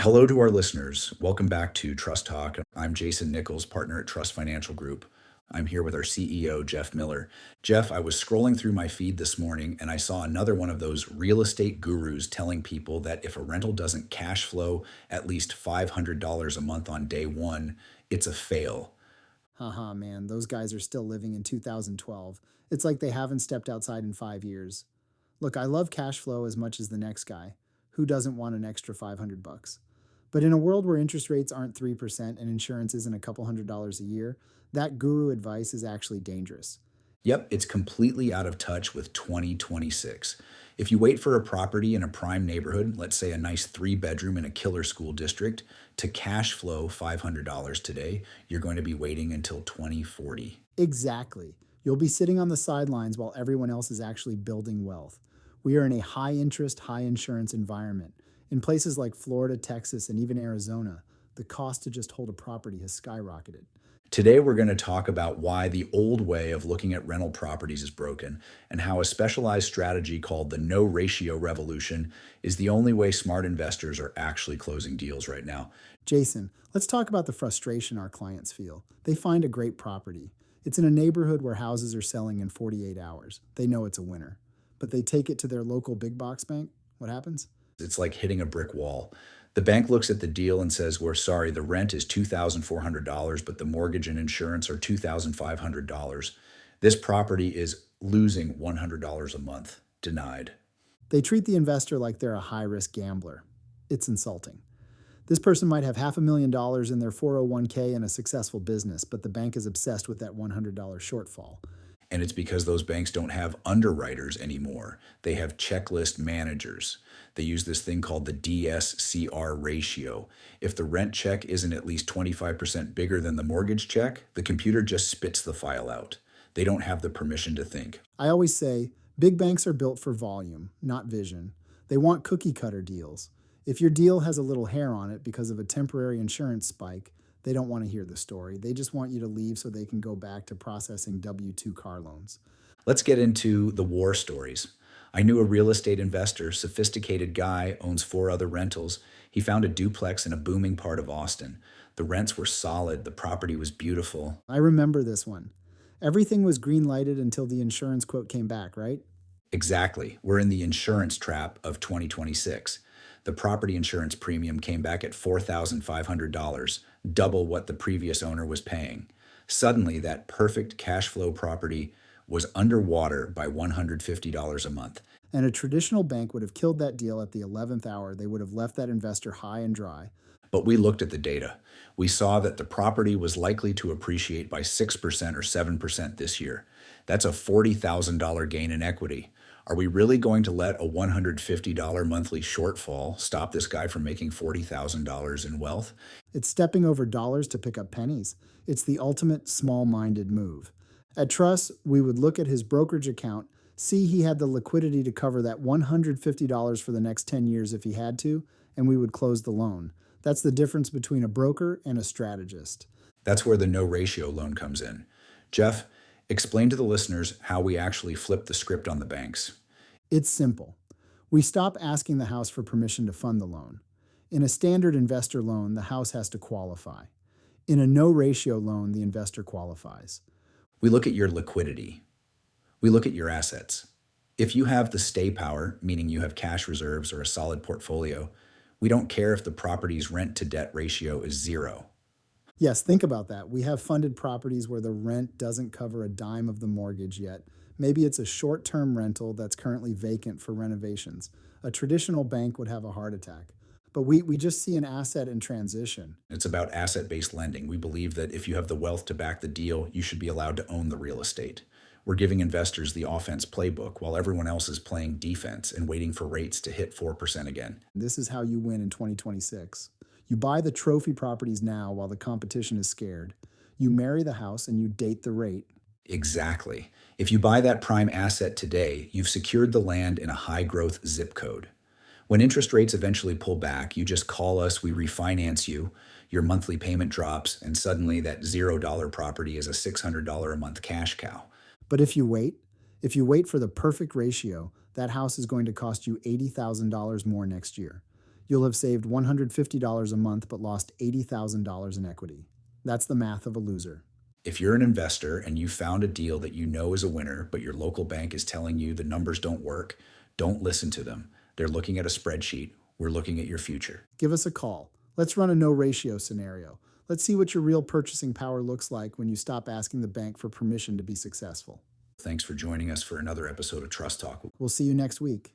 Hello to our listeners. Welcome back to Truss Talk. I'm Jason Nichols, partner at Trust Financial Group. I'm here with our CEO, Jeff Miller. Jeff, I was scrolling through my feed this morning and I saw another one of those real estate gurus telling people that if a rental doesn't cash flow at least $500 a month on day one, it's a fail. Haha, man, those guys are still living in 2012. It's like they haven't stepped outside in 5 years. Look, I love cash flow as much as the next guy. Who doesn't want an extra 500 bucks? But in a world where interest rates aren't 3% and insurance isn't a couple $100 a year, that guru advice is actually dangerous. Yep, it's completely out of touch with 2026. If you wait for a property in a prime neighborhood, let's say a nice 3 bedroom in a killer school district, to cash flow $500 today, you're going to be waiting until 2040. Exactly. You'll be sitting on the sidelines while everyone else is actually building wealth. We are in a high interest, high insurance environment. In places like Florida, Texas, and even Arizona, the cost to just hold a property has skyrocketed. Today, we're going to talk about why the old way of looking at rental properties is broken and how a specialized strategy called the no ratio revolution is the only way smart investors are actually closing deals right now. Jason, let's talk about the frustration our clients feel. They find a great property. It's in a neighborhood where houses are selling in 48 hours. They know it's a winner. But they take it to their local big box bank. What happens? It's like hitting a brick wall. The bank looks at the deal and says, "We're sorry, the rent is $2,400, but the mortgage and insurance are $2,500. This property is losing $100 a month." Denied. They treat the investor like they're a high risk gambler. It's insulting. This person might have $500,000 in their 401k and a successful business, but the bank is obsessed with that $100 shortfall. And it's because those banks don't have underwriters anymore. They have checklist managers. They use this thing called the DSCR ratio. If the rent check isn't at least 25% bigger than the mortgage check, the computer just spits the file out. They don't have the permission to think. I always say big banks are built for volume, not vision. They want cookie cutter deals. If your deal has a little hair on it because of a temporary insurance spike, they don't want to hear the story. They just want you to leave so they can go back to processing W 2 car loans. Let's get into the war stories. I knew a real estate investor, sophisticated guy, owns 4 other rentals. He found a duplex in a booming part of Austin. The rents were solid, the property was beautiful. I remember this one. Everything was green lighted until the insurance quote came back, right? Exactly. We're in the insurance trap of 2026. The property insurance premium came back at $4,500, double what the previous owner was paying. Suddenly, that perfect cash flow property was underwater by $150 a month. And a traditional bank would have killed that deal at the 11th hour. They would have left that investor high and dry. But we looked at the data. We saw that the property was likely to appreciate by 6% or 7% this year. That's a $40,000 gain in equity. Are we really going to let a $150 monthly shortfall stop this guy from making $40,000 in wealth? It's stepping over dollars to pick up pennies. It's the ultimate small minded move. At Truss, we would look at his brokerage account, see he had the liquidity to cover that $150 for the next 10 years if he had to, and we would close the loan. That's the difference between a broker and a strategist. That's where the no ratio loan comes in. Jeff, explain to the listeners how we actually flip the script on the banks. It's simple. We stop asking the house for permission to fund the loan. In a standard investor loan, the house has to qualify. In a no ratio loan, the investor qualifies. We look at your liquidity. We look at your assets. If you have the stay power, meaning you have cash reserves or a solid portfolio, we don't care if the property's rent to debt ratio is zero. Yes, think about that. We have funded properties where the rent doesn't cover a dime of the mortgage yet. Maybe it's a short term rental that's currently vacant for renovations. A traditional bank would have a heart attack. But we just see an asset in transition. It's about asset based lending. We believe that if you have the wealth to back the deal, you should be allowed to own the real estate. We're giving investors the offense playbook while everyone else is playing defense and waiting for rates to hit 4% again. This is how you win in 2026. You buy the trophy properties now while the competition is scared. You marry the house and you date the rate. Exactly. If you buy that prime asset today, you've secured the land in a high growth zip code. When interest rates eventually pull back, you just call us, we refinance you, your monthly payment drops, and suddenly that $0 property is a $600 a month cash cow. But if you wait for the perfect ratio, that house is going to cost you $80,000 more next year. You'll have saved $150 a month but lost $80,000 in equity. That's the math of a loser. If you're an investor and you found a deal that you know is a winner, but your local bank is telling you the numbers don't work, don't listen to them. They're looking at a spreadsheet. We're looking at your future. Give us a call. Let's run a no ratio scenario. Let's see what your real purchasing power looks like when you stop asking the bank for permission to be successful. Thanks for joining us for another episode of Trust Talk. We'll see you next week.